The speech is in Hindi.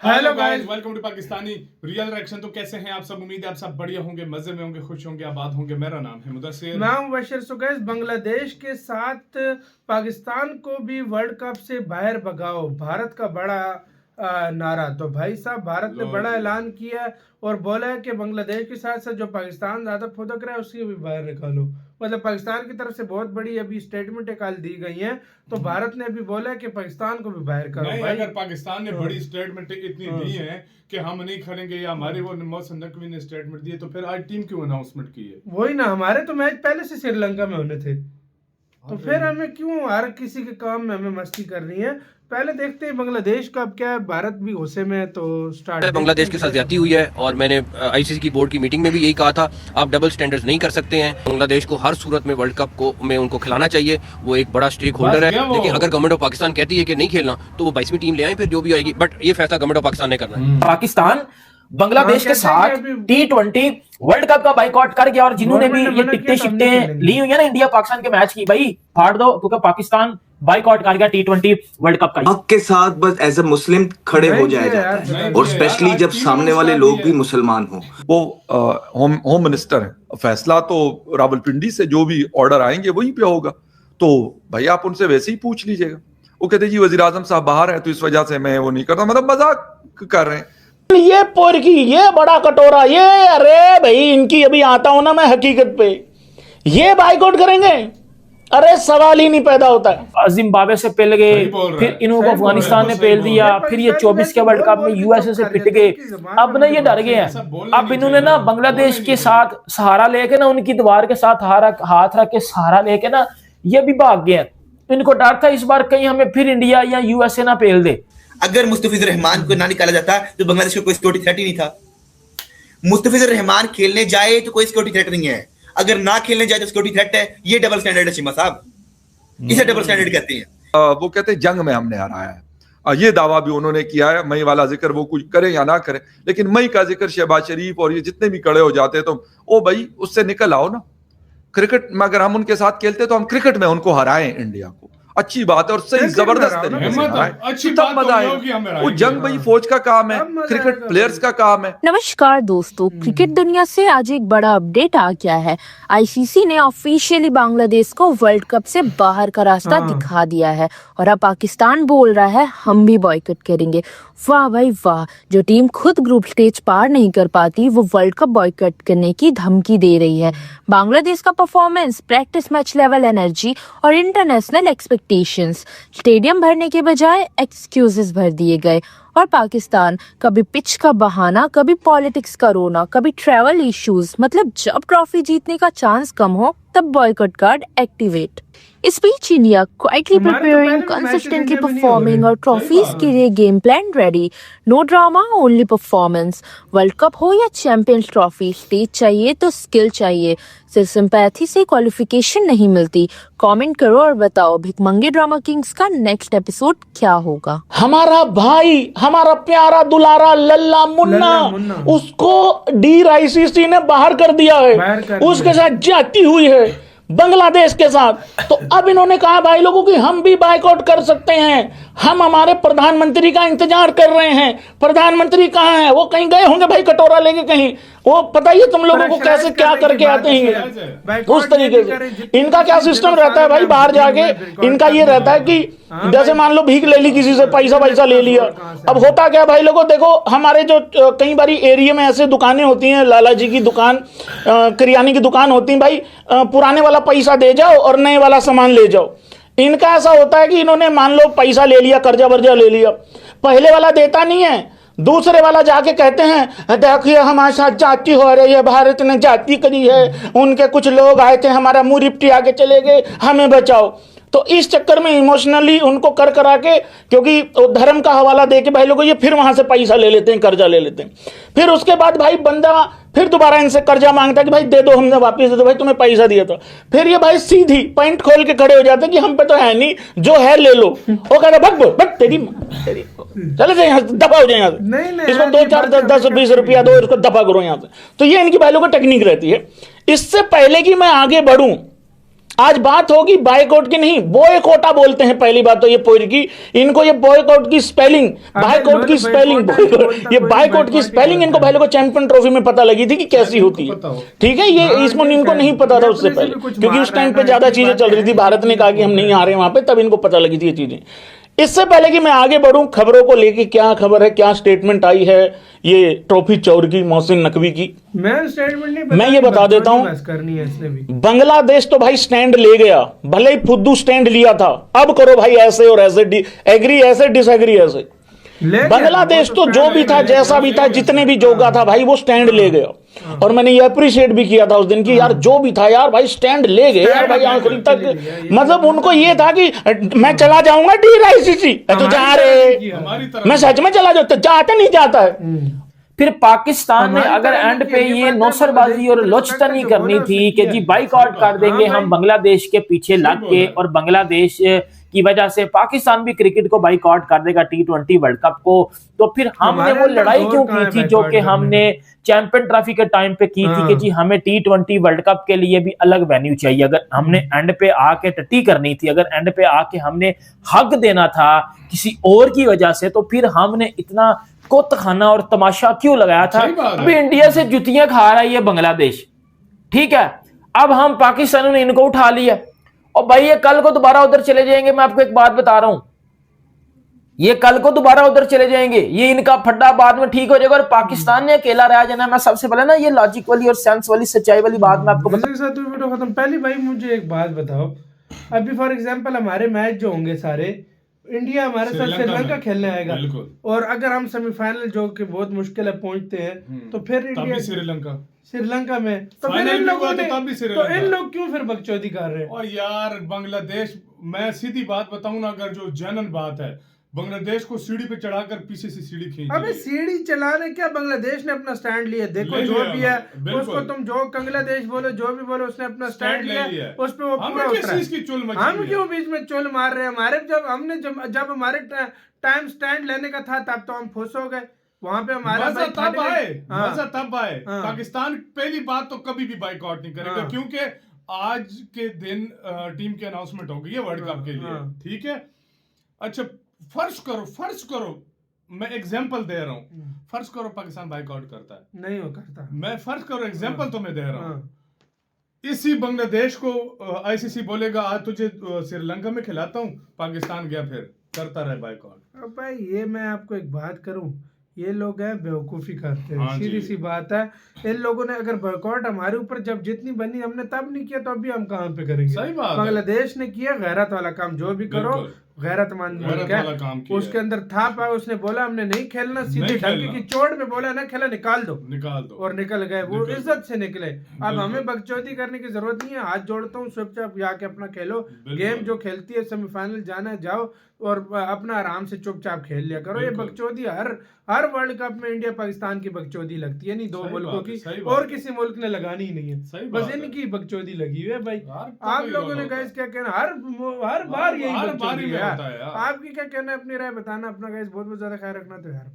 Hello guys, welcome to Pakistani real reaction. तो कैसे हैं आप सब? उम्मीद है आप सब बढ़िया होंगे, मजे में होंगे, खुश होंगे, आबाद होंगे। मेरा नाम है मुदस्सिर, मैं हूं बशीर। सो गाइस, बांग्लादेश के साथ पाकिस्तान को भी वर्ल्ड कप से बाहर भगाओ, भारत का बड़ा नारा। तो भाई साहब, भारत ने बड़ा ऐलान किया और बोला है कि बांग्लादेश के साथ साथ जो पाकिस्तान ज्यादा फुदक रहा है उसकी भी बाहर निकालो। मतलब पाकिस्तान की तरफ से बहुत बड़ी अभी स्टेटमेंट निकाल दी गई है। तो भारत ने अभी बोला है कि पाकिस्तान को भी बाहर करो। नहीं, भाई अगर पाकिस्तान ने बड़ी स्टेटमेंट इतनी दी है कि हम नहीं खेलेंगे या हमारे वो मोहसिन नकवी ने स्टेटमेंट दी है, तो फिर आज टीम क्यों अनाउंसमेंट की है? वही ना, हमारे तो मैच पहले से श्रीलंका में होने थे, तो फिर हमें क्यों हर किसी के काम में हमें मस्ती करनी है। पहले देखते हैं बांग्लादेश का अब क्या है। भारत भी गुस्से में है, तो स्टार्ट। बांग्लादेश के साथ ज्यादती हुई है और मैंने आईसीसी की बोर्ड की मीटिंग में भी यही कहा था, आप डबल स्टैंडर्ड्स नहीं कर सकते हैं। बांग्लादेश को हर सूरत में वर्ल्ड कप को में उनको खिलाना चाहिए, वो एक बड़ा स्टेक होल्डर है। लेकिन अगर गवर्नमेंट ऑफ पाकिस्तान कहती है कि नहीं खेलना, तो वो 22वीं टीम ले आए, फिर जो भी आएगी। बट ये फैसला गवर्नमेंट ऑफ पाकिस्तान ने करना है। पाकिस्तान बांग्लादेश के साथ T20 वर्ल्ड कप का बाइकआउट कर गया और जिन्होंने भी ये टिकटें शिकटें ली हुई है ना इंडिया पाकिस्तान के मैच की, भाई फाड़ दो, क्योंकि पाकिस्तान बाइकआउट कर गया T20 वर्ल्ड कप का। हक के साथ बस एज ए मुस्लिम खड़े हो जाया जाता है, और स्पेशली जब सामने वाले लोग भी मुसलमान हो। वो होम मिनिस्टर है, फैसला तो रावलपिंडी से जो भी ऑर्डर आएंगे वहीं पे होगा। तो भाई आप उनसे वैसे ही पूछ लीजिएगा। वो कहते जी वजीर आजम साहब बाहर है तो इस वजह से मैं वो नहीं करता, मतलब मजाक कर रहे हैं। ये पोरकी, ये बड़ा कटोरा, ये अरे भाई इनकी अभी आता हूं ना मैं हकीकत पे, ये बाइकआउट करेंगे, अरे सवाल ही नहीं पैदा होता है। जिम्बाब्वे से पेल गए, फिर इनको अफगानिस्तान ने पेल दिया, फिर ये 24 के वर्ल्ड कप में यूएसए से पिट गए। अब ना ये डर गए हैं। अब इन्होंने ना बांग्लादेश के साथ सहारा लेके ना, उनकी दीवार के साथ हाथ रख के सहारा लेके ना ये भी भाग गए हैं। इनको डर था इस बार कहीं हमें फिर इंडिया या यूएसए ना पेल दे। अगर मुस्तफिजुर रहमान को ना निकाला जाता तो बांग्लादेश को कोई सिक्योरिटी थ्रेट ही नहीं था। मुस्तफिजुर रहमान खेलने जाए तो कोई सिक्योरिटी थ्रेट नहीं है, अगर ना खेलने जाए तो सिक्योरिटी थ्रेट है। ये डबल स्टैंडर्ड है शिमा साहब, इसे डबल स्टैंडर्ड कहते हैं। वो कहते हैं जंग में हमने हराया है, ये दावा भी उन्होंने किया है। मई वाला जिक्र वो कुछ करे या ना करे, लेकिन मई का जिक्र शहबाज शरीफ और ये जितने भी खड़े हो जाते हैं, तो ओ भाई उससे निकल आओ ना। क्रिकेट में अगर हम उनके साथ खेलते तो हम क्रिकेट में उनको हराएं इंडिया को, अच्छी बात है और सही जबरदस्त तरीके से अच्छी तब मजा आएगा। वो जंग भाई फौज का काम है, क्रिकेट प्लेयर्स का काम है। नमस्कार दोस्तों, क्रिकेट दुनिया से आज एक बड़ा अपडेट आ गया है। आईसीसी ने ऑफिशियली बांग्लादेश को वर्ल्ड कप से बाहर का रास्ता दिखा दिया है और अब पाकिस्तान बोल रहा है हम भी बॉयकॉट करेंगे। वाह भाई वाह, जो टीम खुद ग्रुप स्टेज पार नहीं कर पाती वो वर्ल्ड कप बॉयकॉट करने की धमकी दे रही है। बांग्लादेश का performance, practice match level energy और इंटरनेशनल एक्सपेक्टेशंस, स्टेडियम भरने के बजाय एक्सक्यूजेस भर दिए गए। और पाकिस्तान, कभी पिच का बहाना, कभी पॉलिटिक्स का रोना, कभी ट्रैवल इश्यूज। मतलब जब ट्रॉफी जीतने का चांस कम हो तब बॉयकॉट कार्ड एक्टिवेट। इस बीच India quietly preparing, consistently performing और ट्रॉफीज के लिए game plan ready. No drama, only performance. World cup हो या चैंपियंस ट्रॉफी, स्टेज चाहिए तो स्किल चाहिए। सिर्फ सिंपैथी से क्वालिफिकेशन नहीं मिलती। कमेंट करो और बताओ भिखमंगे ड्रामा किंग्स का नेक्स्ट एपिसोड क्या होगा। हमारा भाई, हमारा प्यारा दुलारा लल्ला मुन्ना, उसको DICC ने बाहर कर दिया है, उसके साथ जाती हुई है बांग्लादेश के साथ। तो अब इन्होंने कहा भाई लोगों की हम भी बाइकआउट कर सकते हैं। हम हमारे प्रधानमंत्री का इंतजार कर रहे हैं। प्रधानमंत्री कहाँ हैं? वो कहीं गए होंगे भाई कटोरा लेके कहीं। वो पता ही है तुम लोगों को कैसे क्या करके आते हैं उस तरीके से। इनका क्या सिस्टम रहता है भाई, बाहर जाके इनका ये रहता है कि जैसे मान लो भीख ले ली किसी से, पैसा ले लिया। अब होता क्या भाई लोगों, देखो हमारे जो कई बारी एरिया में ऐसे दुकानें होती हैं, लाला जी की दुकान, किराने की दुकान होती है भाई, पुराने वाला पैसा दे जाओ और नए वाला सामान ले जाओ। इनका ऐसा होता है कि इन्होंने मान लो पैसा ले लिया, कर्जा वर्जा ले लिया, पहले वाला देता नहीं है, दूसरे वाला जाके कहते हैं देखिए हमारे साथ जाति हो रही है, भारत ने जाति करी है, उनके कुछ लोग आए थे हमारा मुंह रिपटी आके चले गए, हमें बचाओ। तो इस चक्कर में इमोशनली उनको कर करा के, क्योंकि धर्म का हवाला दे के भाई लोगों ये फिर वहां से पैसा ले लेते हैं, कर्जा ले लेते हैं। फिर उसके बाद भाई बंदा फिर दोबारा इनसे कर्जा मांगता है कि भाई दे दो, हमने वापस दे दो, भाई तुम्हें पैसा दिया था। फिर ये भाई सीधी पैंट खोल के खड़े हो जाते हैं कि हम पे तो है नहीं, जो है ले लो। वो कहता भग तेरी चले जाए यहाँ से, दफा हो जाए यहाँ से, इसको 2 4 10 20 रुपया दो, इसको दफा करो यहाँ से। तो ये इनकी भाई लोगों की टेक्निक रहती है। इससे पहले कि मैं आगे बढ़ूं, आज बात होगी बायकॉट की, नहीं बॉयकॉटा बोलते हैं। पहली बात तो ये पोर की, इनको ये बॉयकॉट की स्पेलिंग, बायकॉट की स्पेलिंग, ये बायकॉट की स्पेलिंग इनको पहले को चैंपियन ट्रॉफी में पता लगी थी कि कैसी होती है, ठीक है। ये इसमें इनको नहीं पता था उससे पहले, क्योंकि उस टाइम पे ज्यादा चीजें चल रही थी, भारत ने कहा कि हम नहीं आ रहे वहां पे, तब इनको पता लगी थी ये चीजें। इससे पहले कि मैं आगे बढ़ूं, खबरों को लेके क्या खबर है, क्या स्टेटमेंट आई है ये ट्रॉफी चोर की, मोहसिन नकवी की, मैं स्टेटमेंट नहीं, मैं ये बता देता हूं। बांग्लादेश तो भाई स्टैंड ले गया, भले ही फुद्दू स्टैंड लिया था, अब करो भाई ऐसे और ऐसे, एग्री ऐसे, डिसएग्री ऐसे। बांग्लादेश तो जो भी था, जैसा भी था, जितने भी जोगा था भाई, वो स्टैंड ले गया। और मैंने ये अप्रिशिएट भी किया था उस दिन की, यार जो भी था यार भाई स्टैंड ले गए यार भाई आखिरी तक। मतलब उनको ये था कि मैं चला जाऊंगा DRICC, तो जा रहे, मैं सच में चला जाता, जाता नहीं जाता है। फिर पाकिस्तान ने अगर एंड पे ये नौसरबाजी और लोचतनी करनी थी कि जी बाइकआउट कर देंगे हम बांग्लादेश के पीछे लग के, और बांग्लादेश की वजह से पाकिस्तान भी क्रिकेट को बाइकआउट कर देगा T20 वर्ल्ड कप को, तो फिर हमने वो लड़ाई क्यों की थी जो कि हमने चैंपियन ट्रॉफी के टाइम पे की थी कि जी हमें T20 वर्ल्ड कप के लिए भी अलग वेन्यू चाहिए। अगर हमने एंड पे आके टट्टी करनी थी, अगर एंड पे आके हमने हक देना था किसी और की वजह से, तो फिर हमने इतना कोत खाना और तमाशा क्यों लगाया था। अभी इंडिया से जुतियां खा रहा है ये बांग्लादेश, ठीक है, अब हम पाकिस्तानियों ने इनको उठा लिया, और भाई ये कल को दोबारा उधर चले जाएंगे। मैं आपको एक बात बता रहा हूं, ये कल को दोबारा उधर चले जाएंगे, ये इनका फड्डा बाद में ठीक हो जाएगा, और पाकिस्तान ने अकेला रह जाना। मैं सबसे पहले ना ये लॉजिक वाली और सेंस वाली सच्चाई वाली बात मैं आपको पहले भाई मुझे एक बात बताओ, अभी फॉर एग्जांपल हमारे मैच जो होंगे सारे, इंडिया हमारे साथ श्रीलंका खेलने आएगा, और अगर हम सेमीफाइनल जो कि बहुत मुश्किल है पहुंचते हैं, तो फिर इंडिया श्रीलंका में, तो फिर इन लोगों ने, तो इन लोग क्यों फिर बकचोदी कर रहे हैं। और यार बांग्लादेश, मैं सीधी बात बताऊं ना, अगर जो जनरल बात है, बांग्लादेश को सीढ़ी पे चढ़ाकर पीछे से सीढ़ी खींच, अबे सीढ़ी चलाने क्या, बांग्लादेश ने अपना स्टैंड लिया, देखो जो भी है उसको तुम जो बांग्लादेश बोलो, जो भी बोलो, उसने अपना स्टैंड लिया, उस पे वो पूरा उतरा है। हम क्यों बीच में चुल मार रहे हैं, हमारे जब हमारे टाइम स्टैंड लेने का था तब तो हम खुश हो गए, वहां पे हमारा मजा तब आए। पाकिस्तान पहली बात तो कभी भी बाइकआउट नहीं करेगा, क्योंकि आज के दिन टीम की अनाउंसमेंट हो गई है वर्ल्ड कप के लिए, ठीक है। अच्छा फर्ज करो मैं एग्जांपल दे रहा हूँ, फर्ज करो पाकिस्तान बाइकआउट करता है, नहीं वो करता, मैं फर्ज करो एग्जांपल तो मैं दे रहा हूँ, इसी बांग्लादेश को ICC बोलेगा आज तुझे श्रीलंका में खिलाता हूँ, पाकिस्तान गया फिर करता रहे बाइकआउट। अब भाई ये मैं आपको एक बात करूं, ये लोग हैं बेवकूफ़ी करते हैं, सीधी सी बात है। इन लोगों ने अगर बॉयकॉट हमारे ऊपर जब जितनी बनी हमने तब नहीं किया, तो अभी हम कहाँ पे करेंगे। सही बात, बांग्लादेश ने किया गैरत वाला काम, जो भी करो गैरतमंद मुल्क है, उसके अंदर था पा, उसने बोला हमने नहीं खेलना, सीधे ढंके की चोट में बोला ना खेला, निकाल दो और निकल गए, वो इज्जत से निकले। अब हमें बकचोदी करने की जरूरत नहीं है, हाथ जोड़ता हूँ, चुपचाप जाके अपना खेलो, गेम जो खेलती है सेमीफाइनल जाना है जाओ, और अपना आराम से चुपचाप खेल लिया करो। ये बकचोदी हर वर्ल्ड कप में इंडिया पाकिस्तान की बकचोदी लगती है, नहीं दो मुल्कों की, और किसी मुल्क ने लगानी ही नहीं है, बस इनकी बकचोदी लगी हुई है भाई। आप लोगों ने गाइस क्या कहना, हर बार यही बकचोदी है, आपकी क्या कहना है, अपनी राय बताना, अपना गाइस बहुत बहुत ज्यादा ख्याल रखना, तो यार।